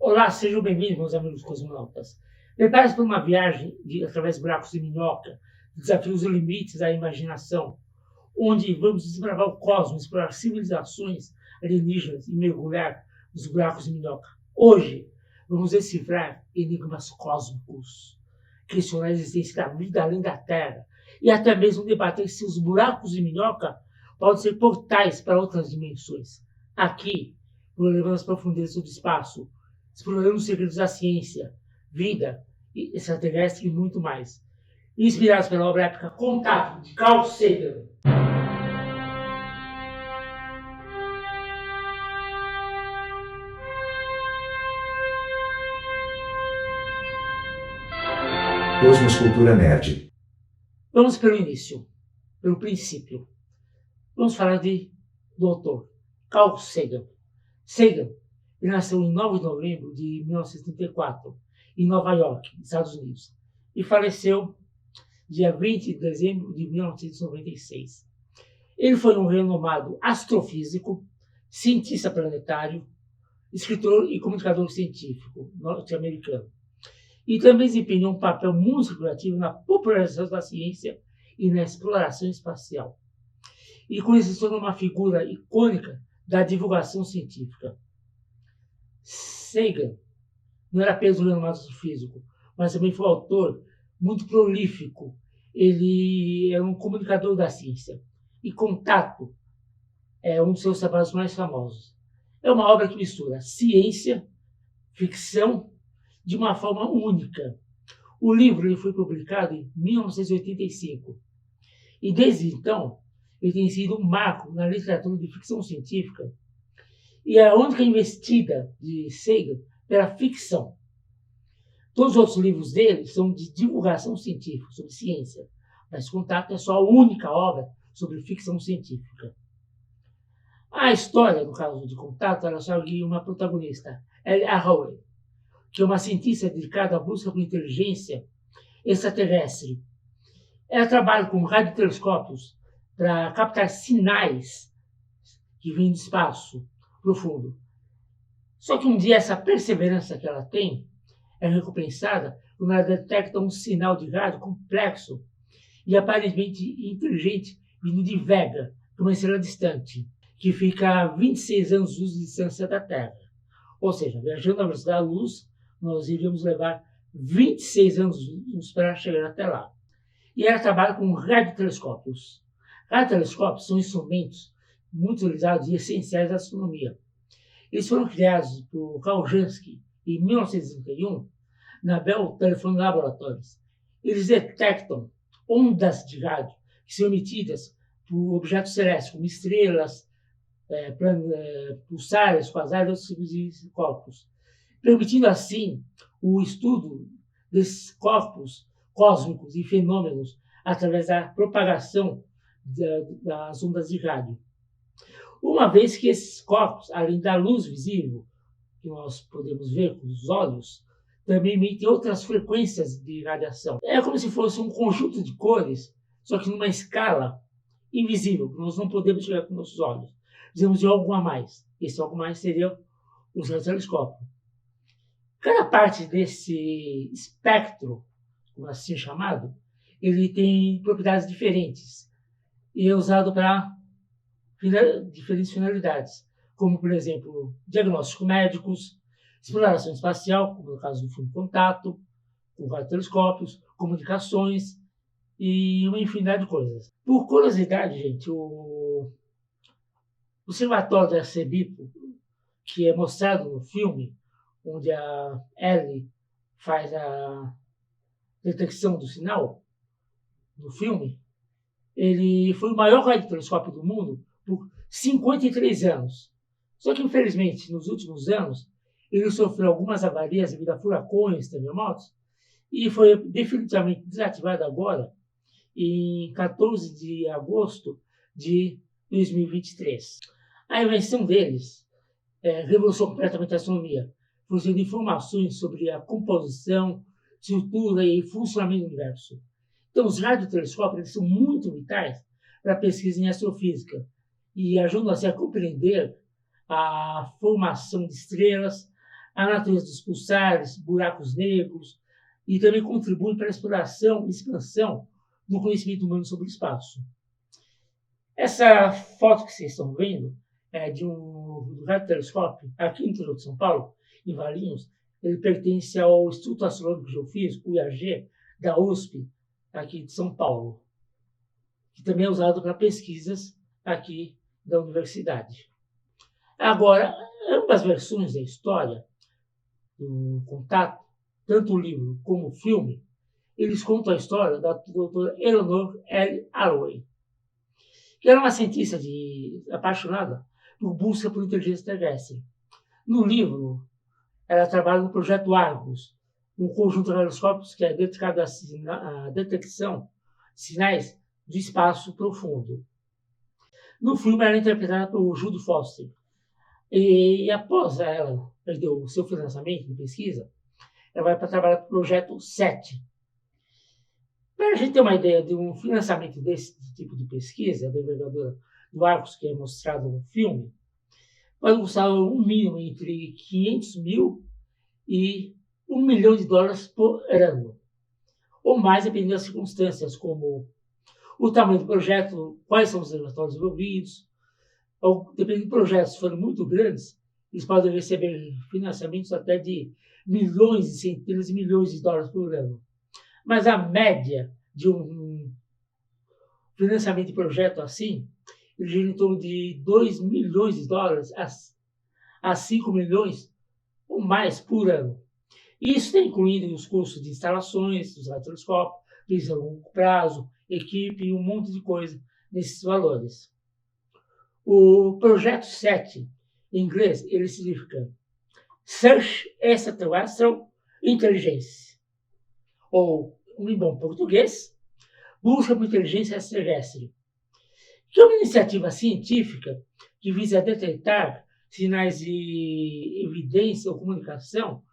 Olá, sejam bem-vindos, meus amigos cosmonautas. Prepare-se para uma viagem através de buracos de minhoca, desafios e limites da imaginação, onde vamos desbravar o cosmos, explorar civilizações alienígenas e mergulhar nos buracos de minhoca. Hoje, vamos decifrar enigmas cósmicos, questionar a existência da vida além da Terra e até mesmo debater se os buracos de minhoca podem ser portais para outras dimensões. Aqui, exploramos as profundezas do espaço, explorando os segredos da ciência, vida, extraterrestre e muito mais. Inspirados pela obra épica Contato, de Carl Sagan. Cosmoscultura Nerd. Vamos pelo início, pelo princípio. Vamos falar de Dr. Carl Sagan. Sagan, ele nasceu em 9 de novembro de 1934, em Nova York, Estados Unidos, e faleceu dia 20 de dezembro de 1996. Ele foi um renomado astrofísico, cientista planetário, escritor e comunicador científico norte-americano. E também desempenhou um papel muito significativo na popularização da ciência e na exploração espacial. E com isso se tornou uma figura icônica da divulgação científica. Sagan não era apenas um renomado astrofísico, mas também foi um autor muito prolífico. Ele é um comunicador da ciência. E Contato é um dos seus trabalhos mais famosos. É uma obra que mistura ciência, ficção, de uma forma única. O livro ele foi publicado em 1985. E desde então, ele tem sido um marco na literatura de ficção científica e é a única investida de Sagan pela ficção. Todos os outros livros dele são de divulgação científica, sobre ciência, mas Contato é só a única obra sobre ficção científica. A história, no caso de Contato, ela segue uma protagonista, Ellie Arroway, que é uma cientista dedicada à busca por inteligência extraterrestre. Ela trabalha com radiotelescópios para captar sinais que vêm do espaço profundo. Só que um dia essa perseverança que ela tem é recompensada quando ela detecta um sinal de rádio complexo e aparentemente inteligente vindo de Vega, uma estrela distante, que fica a 26 anos-luz de distância da Terra. Ou seja, viajando à velocidade da luz, nós iríamos levar 26 anos-luz para chegar até lá. E ela trabalha com radiotelescópios. Radiotelescópios são instrumentos muito utilizados e essenciais da astronomia. Eles foram criados por Carl Jansky em 1931 na Bell Telephone Laboratories. Eles detectam ondas de rádio que são emitidas por objetos celestes, como estrelas, pulsares, quasares e outros tipos de corpos, permitindo assim o estudo desses corpos cósmicos e fenômenos através da propagação das ondas de rádio. Uma vez que esses corpos, além da luz visível, que nós podemos ver com os olhos, também emitem outras frequências de radiação. É como se fosse um conjunto de cores, só que numa escala invisível, que nós não podemos chegar com nossos olhos. Dizemos de algo a mais. Esse algo a mais seria os radiotelescópios. Cada parte desse espectro, como assim é chamado, ele tem propriedades diferentes e é usado para diferentes finalidades, como, por exemplo, diagnósticos médicos, exploração espacial, como no caso do filme Contato, com radiotelescópios, comunicações e uma infinidade de coisas. Por curiosidade, gente, o observatório da CEBIPO, que é mostrado no filme, onde a Ellie faz a detecção do sinal no filme, ele foi o maior radiotelescópio do mundo por 53 anos. Só que, infelizmente, nos últimos anos, ele sofreu algumas avarias devido a furacões, terremotos, e foi definitivamente desativado agora, em 14 de agosto de 2023. A invenção deles revolucionou completamente a astronomia, fornecendo informações sobre a composição, estrutura e funcionamento do universo. Então, os radiotelescópios eles são muito vitais para a pesquisa em astrofísica e ajudam a compreender a formação de estrelas, a natureza dos pulsares, buracos negros, e também contribui para a exploração e expansão do conhecimento humano sobre o espaço. Essa foto que vocês estão vendo é de um radiotelescópio aqui no interior de São Paulo, em Valinhos. Ele pertence ao Instituto Astronômico e Geofísico, o IAG, da USP, aqui de São Paulo, que também é usado para pesquisas aqui da universidade. Agora, ambas versões da história do Contato, tanto o livro como o filme, eles contam a história da doutora Eleanor L. Arway, que era uma cientista apaixonada por busca por inteligência terrestre. No livro, ela trabalha no projeto Argus, um conjunto de telescópios que é dedicado à detecção de sinais do espaço profundo. No filme, ela é interpretada por Judy Foster. E após ela perder o seu financiamento de pesquisa, ela vai para trabalhar para o projeto 7. Para a gente ter uma ideia de um financiamento desse tipo de pesquisa, da envergadura do Argus, que é mostrado no filme, pode custar um mínimo entre 500 mil e $1 milhão por ano, ou mais, dependendo das circunstâncias, como o tamanho do projeto, quais são os laboratórios envolvidos. Ou, dependendo de projetos, se forem muito grandes, eles podem receber financiamentos até de milhões e centenas de milhões de dólares por ano. Mas a média de um financiamento de projeto assim, ele gira em torno de $2 milhões a 5 milhões ou mais por ano. Isso está incluindo os custos de instalações dos radiotelescópios, visão a longo prazo, equipe e um monte de coisa nesses valores. O projeto 7, em inglês, ele significa Search Extraterrestrial Intelligence, ou, em bom português, Busca por Inteligência Extraterrestre, que é uma iniciativa científica que visa detectar sinais de evidência ou comunicação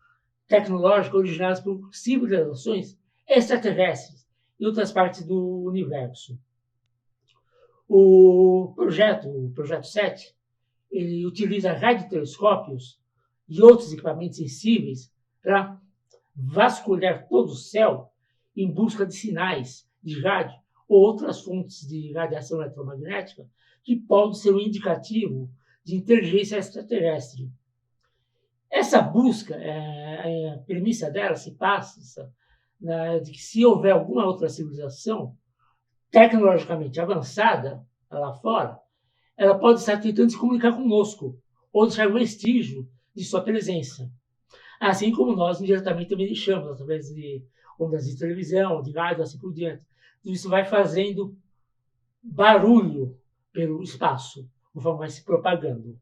tecnológica originados por civilizações extraterrestres em outras partes do universo. O projeto 7, ele utiliza radiotelescópios e outros equipamentos sensíveis para vasculhar todo o céu em busca de sinais de rádio ou outras fontes de radiação eletromagnética que podem ser um indicativo de inteligência extraterrestre. Essa busca, a premissa dela se passa de que se houver alguma outra civilização tecnologicamente avançada lá fora, ela pode estar tentando se comunicar conosco ou deixar vestígio de sua presença. Assim como nós indiretamente também deixamos, através de ondas de televisão, de rádio, assim por diante. Tudo isso vai fazendo barulho pelo espaço, conforme vai se propagando.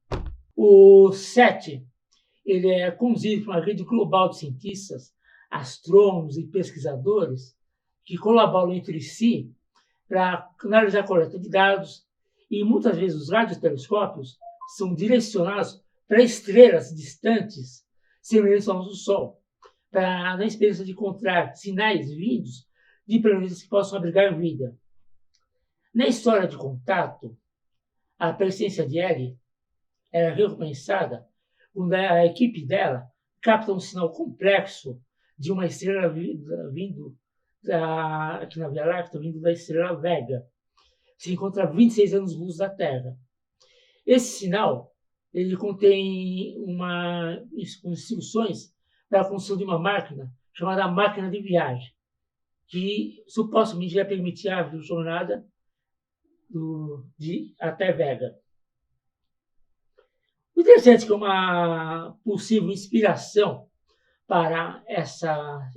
O 7, ele é conduzido por uma rede global de cientistas, astrônomos e pesquisadores que colaboram entre si para analisar a coleta de dados, e muitas vezes os radiotelescópios são direcionados para estrelas distantes, semelhantes ao nosso Sol, na esperança de encontrar sinais vindos de planetas que possam abrigar vida. Na história de Contato, a presença de Ellie era recompensada quando a equipe dela capta um sinal complexo de uma estrela vindo aqui na Via Láctea, vindo da estrela Vega, que se encontra a 26 anos-luz da Terra. Esse sinal ele contém instruções para a construção de uma máquina chamada máquina de viagem, que supostamente vai permitir a jornada até Vega. O interessante é que uma possível inspiração para esse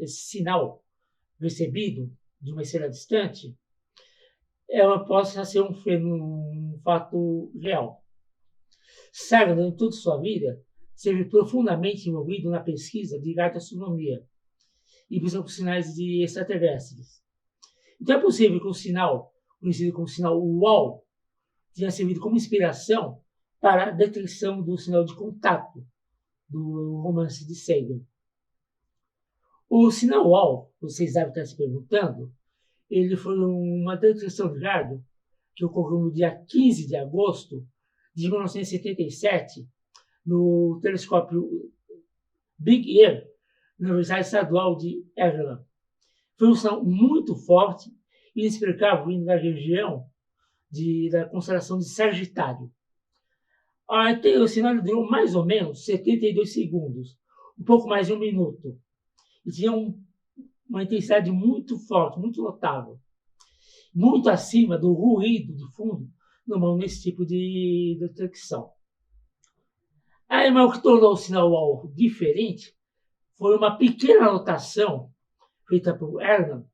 sinal recebido de uma estrela distante possa ser um fato real. Sagan, durante toda sua vida, esteve profundamente envolvido na pesquisa de radioastronomia e busca por sinais de extraterrestres. Então é possível que o sinal, conhecido como sinal WOW, tenha servido como inspiração para a detecção do sinal de contato do romance de Sagan. O sinal WOW, vocês devem estar se perguntando, ele foi uma detecção de rádio que ocorreu no dia 15 de agosto de 1977 no telescópio Big Ear, na Universidade Estadual de Erlangen. Foi um sinal muito forte e inexplicável vindo da região da constelação de Sagitário. O sinal durou mais ou menos 72 segundos, um pouco mais de um minuto. E tinha uma intensidade muito forte, muito notável. Muito acima do ruído de fundo normal nesse tipo de detecção. Aí, mas o que tornou o sinal alvo diferente foi uma pequena anotação feita por Erland,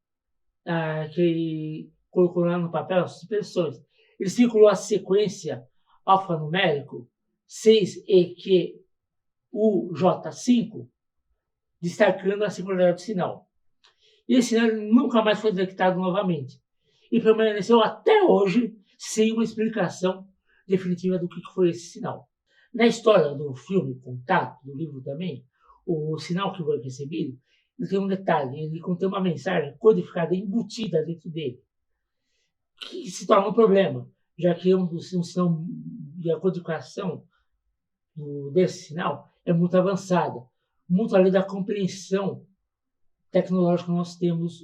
que colocou lá no papel as expressões. Ele circulou a sequência alfanumérico 6EQUJ5, destacando a singularidade do sinal. E esse sinal nunca mais foi detectado novamente e permaneceu até hoje sem uma explicação definitiva do que foi esse sinal. Na história do filme Contato, do livro também, o sinal que foi recebido, ele tem um detalhe, ele contém uma mensagem codificada, embutida dentro dele, que se torna um problema, já que um sinal e a codificação desse sinal é muito avançada, muito além da compreensão tecnológica que nós temos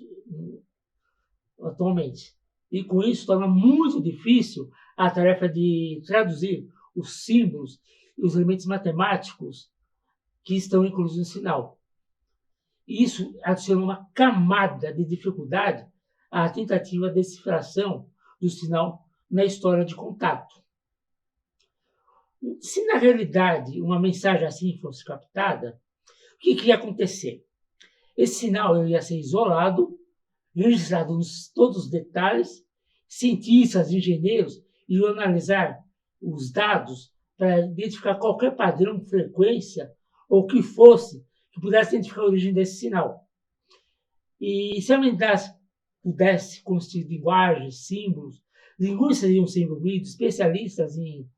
atualmente. E com isso torna muito difícil a tarefa de traduzir os símbolos e os elementos matemáticos que estão inclusos no sinal. E isso adiciona uma camada de dificuldade à tentativa de decifração do sinal na história de contato. Se na realidade uma mensagem assim fosse captada, o que ia acontecer? Esse sinal ia ser isolado, registrado todos os detalhes, cientistas, engenheiros iriam analisar os dados para identificar qualquer padrão, frequência ou que fosse que pudesse identificar a origem desse sinal. E se a humanidade pudesse construir linguagens, símbolos, linguistas iam ser envolvidos, especialistas em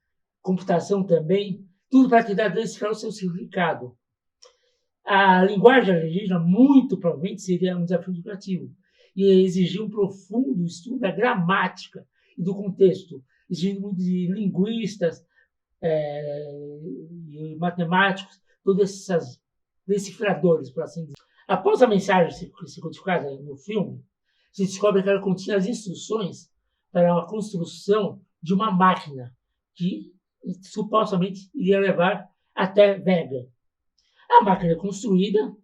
computação também, tudo para tentar decifrar o seu significado. A linguagem alienígena muito provavelmente seria um desafio educativo e exigir um profundo estudo da gramática e do contexto, exigindo muito de linguistas e matemáticos, todos esses decifradores, por assim dizer. Após a mensagem ser codificada no filme, se descobre que ela continha as instruções para a construção de uma máquina que supostamente iria levar até Vega. A máquina é construída,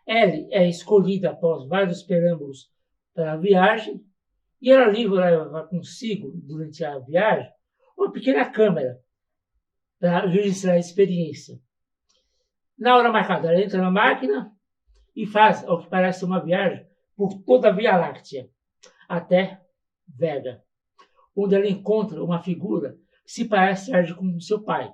Ellie é escolhida após vários perâmbulos para a viagem, e ela leva consigo, durante a viagem, uma pequena câmera para registrar a experiência. Na hora marcada, ela entra na máquina e faz, ao que parece, uma viagem por toda a Via Láctea, até Vega, onde ela encontra uma figura que se parece agir com seu pai.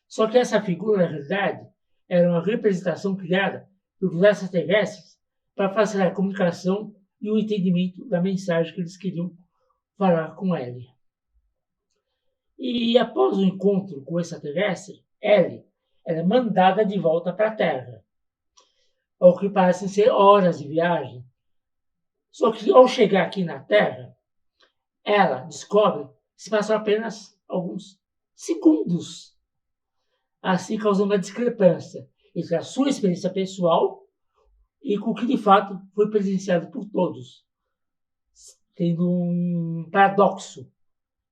Só que essa figura, na realidade, era uma representação criada por extraterrestres para facilitar a comunicação e o entendimento da mensagem que eles queriam falar com Ellie. E após o encontro com o extraterrestre, Ellie é mandada de volta para a Terra, ao que parecem ser horas de viagem. Só que ao chegar aqui na Terra, ela descobre que se passam apenas alguns segundos, assim causando uma discrepância entre a sua experiência pessoal e com o que de fato foi presenciado por todos, tendo um paradoxo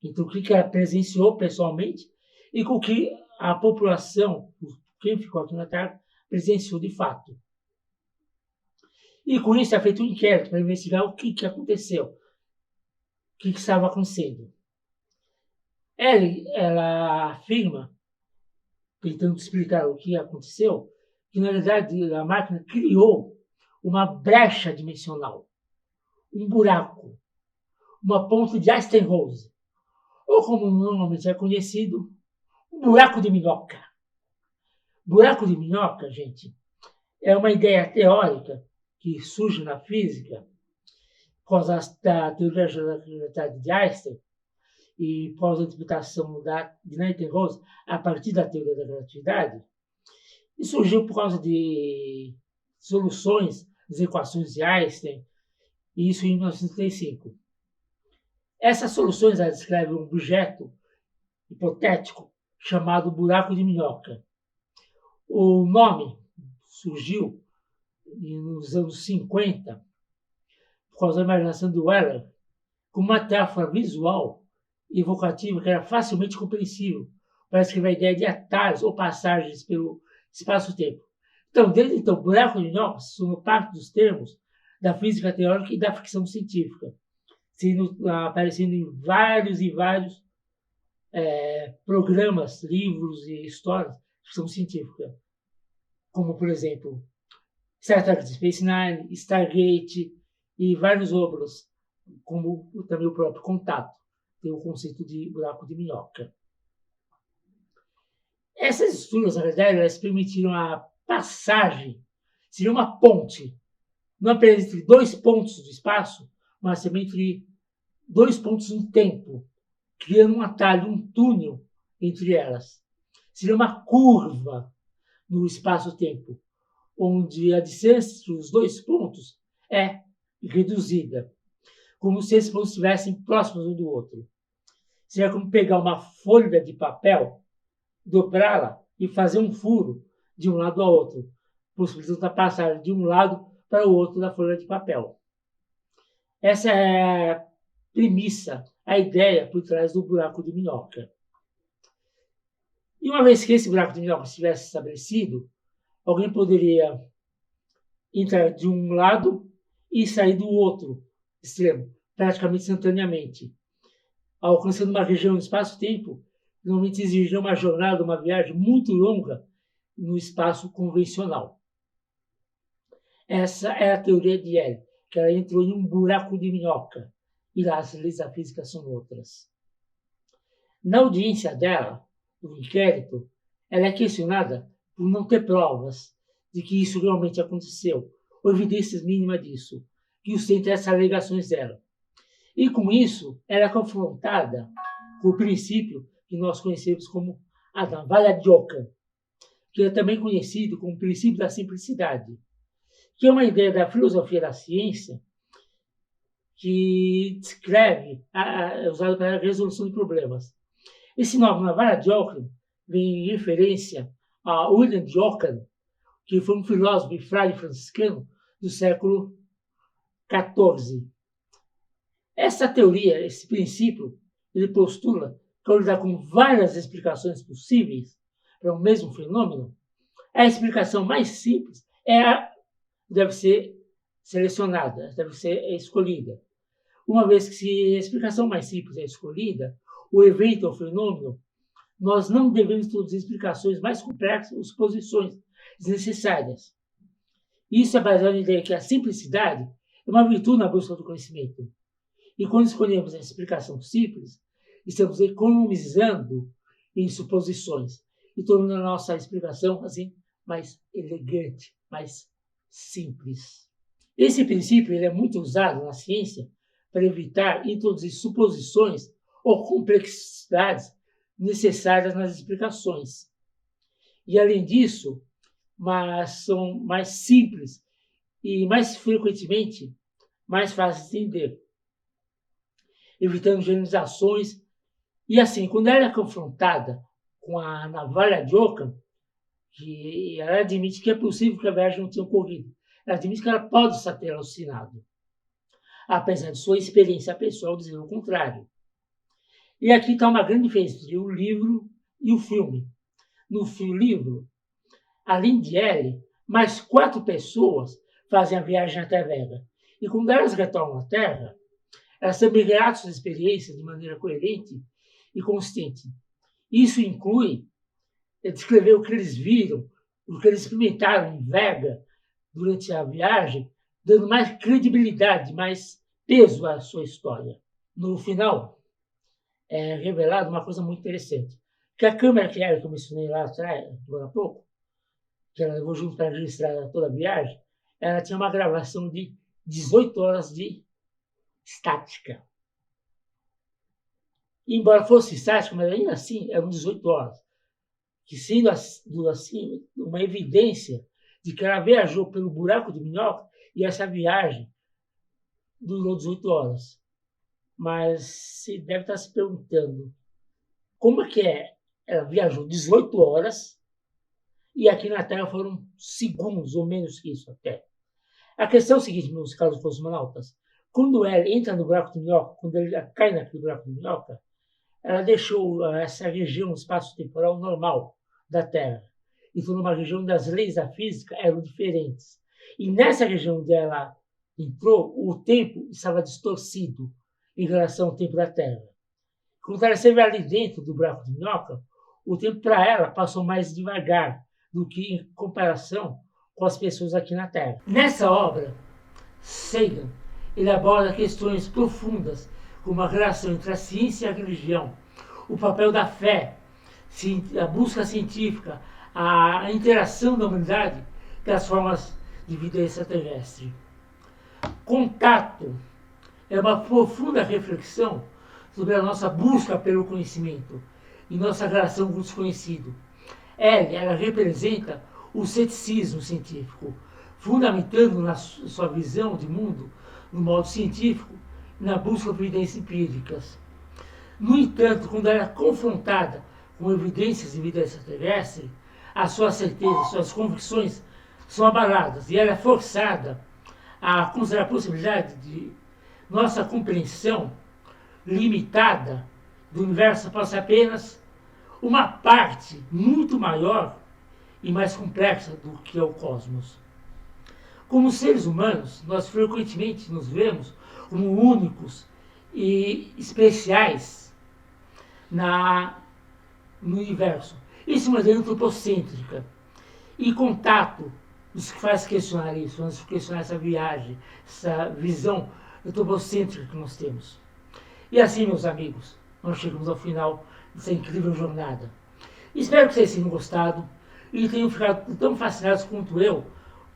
entre o que ela presenciou pessoalmente e com o que a população, quem ficou aqui na Terra, presenciou de fato. E com isso é feito um inquérito para investigar o que aconteceu, o que estava acontecendo. Ela afirma, tentando explicar o que aconteceu, que na verdade a máquina criou uma brecha dimensional, um buraco, uma ponte de Einstein-Rose, ou como normalmente é conhecido, um buraco de minhoca. Buraco de minhoca, gente, é uma ideia teórica que surge na física por causa da teoria da relatividade de Einstein e por causa da interpretação de Einstein-Rose a partir da teoria da relatividade, e surgiu por causa de soluções das equações de Einstein, e isso em 1935. Essas soluções descrevem um objeto hipotético chamado buraco de minhoca. O nome surgiu nos anos 50, por causa da imaginação do Weller, com uma metáfora visual e evocativa que era facilmente compreensível para escrever a ideia de atalhos ou passagens pelo espaço-tempo. Então, desde então, buraco de minhoca se tornou parte dos termos da física teórica e da ficção científica, aparecendo em vários e vários programas, livros e histórias de ficção científica, como, por exemplo, Star Trek Space Nine, Stargate e vários outros, como também o próprio Contato, tem o conceito de buraco de minhoca. Essas estruturas, na verdade, elas permitiram a passagem, seria uma ponte, não apenas entre dois pontos do espaço, mas também entre dois pontos no tempo, criando um atalho, um túnel entre elas. Seria uma curva no espaço-tempo, onde a distância entre os dois pontos é reduzida, como se esses pontos estivessem próximos um do outro. Seria como pegar uma folha de papel, dobrá-la e fazer um furo de um lado ao outro, possibilitando a passagem de um lado para o outro da folha de papel. Essa é a premissa, a ideia por trás do buraco de minhoca. E uma vez que esse buraco de minhoca estivesse estabelecido, alguém poderia entrar de um lado e sair do outro extremo, praticamente instantaneamente, alcançando uma região no espaço-tempo que normalmente exigiria uma jornada, uma viagem muito longa no espaço convencional. Essa é a teoria de Hélio, que ela entrou em um buraco de minhoca, e lá as leis da física são outras. Na audiência dela, no inquérito, ela é questionada por não ter provas de que isso realmente aconteceu, ou evidências mínimas disso, que sustenta essas alegações dela. E com isso, ela é confrontada com o princípio que nós conhecemos como a navalha de Ockham, que é também conhecido como o princípio da simplicidade, que é uma ideia da filosofia da ciência que é usado para a resolução de problemas. Esse nome, navalha de Ockham, vem em referência a William de Ockham, que foi um filósofo e frade franciscano do século XIV. Essa teoria, esse princípio, ele postula que ao lidar com várias explicações possíveis para o mesmo fenômeno, a explicação mais simples deve ser selecionada, deve ser escolhida. Uma vez que se a explicação mais simples é escolhida, o evento ou fenômeno, nós não devemos introduzir explicações mais complexas ou suposições desnecessárias. Isso é baseado na ideia que a simplicidade é uma virtude na busca do conhecimento. E quando escolhemos a explicação simples, estamos economizando em suposições e tornando a nossa explicação assim mais elegante, mais simples. Esse princípio ele é muito usado na ciência para evitar introduzir suposições ou complexidades necessárias nas explicações. E, além disso, são mais simples e, mais frequentemente, mais fáceis de entender, evitando generalizações. E, assim, quando ela é confrontada com a navalha de Ockham, que ela admite que é possível que a viagem não tenha ocorrido. Ela admite que ela pode estar ter alucinado, apesar de sua experiência pessoal dizer o contrário. E aqui está uma grande diferença entre o livro e o filme. No livro, além de Ellie, mais 4 pessoas fazem a viagem até a Vega. E quando elas retornam à Terra, elas também relatam suas experiências de maneira coerente e consistente. Isso inclui descrever o que eles viram, o que eles experimentaram em Vega durante a viagem, dando mais credibilidade, mais peso à sua história. No final, é revelado uma coisa muito interessante. Que a câmera que eu mencionei lá atrás, agora há pouco, que ela levou junto para registrar toda a viagem, ela tinha uma gravação de 18 horas de estática. E, embora fosse estática, mas ainda assim eram 18 horas. Que sendo assim uma evidência de que ela viajou pelo buraco de minhoca e essa viagem durou 18 horas. Mas você deve estar se perguntando como é que é? Ela viajou 18 horas e aqui na Terra foram segundos, ou menos que isso até. A questão é o seguinte, meus caros cosmonautas, quando ela entra no buraco de minhoca, quando ele cai naquele buraco de minhoca, ela deixou essa região espaço-temporal normal da Terra. E foi numa região onde as leis da física eram diferentes. E nessa região onde ela entrou, o tempo estava distorcido em relação ao tempo da Terra. Quando ela esteve ali dentro do buraco de minhoca, o tempo para ela passou mais devagar do que em comparação com as pessoas aqui na Terra. Nessa obra, Sagan ele aborda questões profundas como a relação entre a ciência e a religião, o papel da fé, a busca científica, a interação da humanidade com as formas de vida extraterrestre. Contato é uma profunda reflexão sobre a nossa busca pelo conhecimento e nossa relação com o desconhecido. Ela representa o ceticismo científico, fundamentando na sua visão de mundo no modo científico e na busca por evidências empíricas. No entanto, quando ela é confrontada com evidências de vida extraterrestre, a sua certeza, suas convicções são abaladas e ela é forçada a considerar a possibilidade de nossa compreensão limitada do universo pode ser apenas uma parte muito maior e mais complexa do que é o cosmos. Como seres humanos, nós frequentemente nos vemos como únicos e especiais no universo. Isso é uma ideia antropocêntrica. E contato nos faz questionar isso, nos questionar essa viagem, essa visão antropocêntrica que nós temos. E assim, meus amigos, nós chegamos ao final dessa incrível jornada. Espero que vocês tenham gostado e tenham ficado tão fascinados quanto eu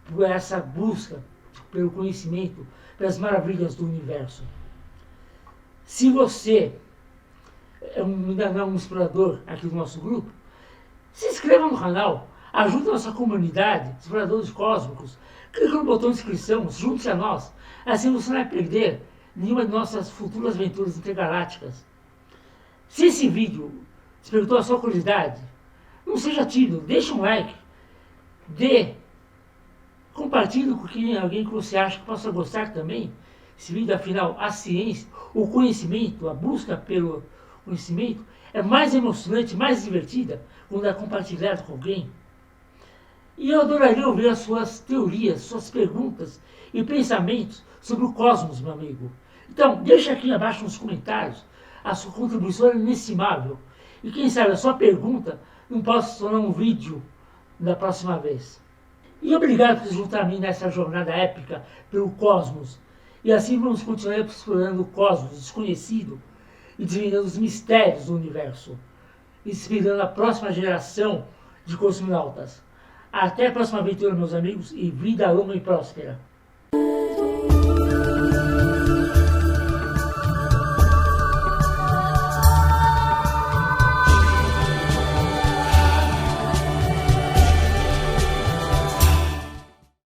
por essa busca pelo conhecimento, pelas maravilhas do universo. Se você ainda não é um explorador aqui do nosso grupo, se inscreva no canal, ajude a nossa comunidade, exploradores cósmicos, clique no botão de inscrição, junte-se a nós, assim você não vai perder nenhuma de nossas futuras aventuras intergalácticas. Se esse vídeo despertou a sua curiosidade, não seja tímido, deixe um like, compartilhe com alguém que você acha que possa gostar também. Esse vídeo, afinal, a ciência, o conhecimento, a busca pelo conhecimento é mais emocionante, mais divertida quando é compartilhado com alguém. E eu adoraria ouvir as suas teorias, suas perguntas e pensamentos sobre o cosmos, meu amigo. Então, deixa aqui abaixo nos comentários, a sua contribuição é inestimável. E quem sabe a sua pergunta não possa se tornar um vídeo da próxima vez. E obrigado por se juntar a mim nessa jornada épica pelo cosmos. E assim vamos continuar explorando o cosmos desconhecido e desvendando os mistérios do universo, inspirando a próxima geração de cosmonautas. Até a próxima aventura, meus amigos, e vida longa e próspera.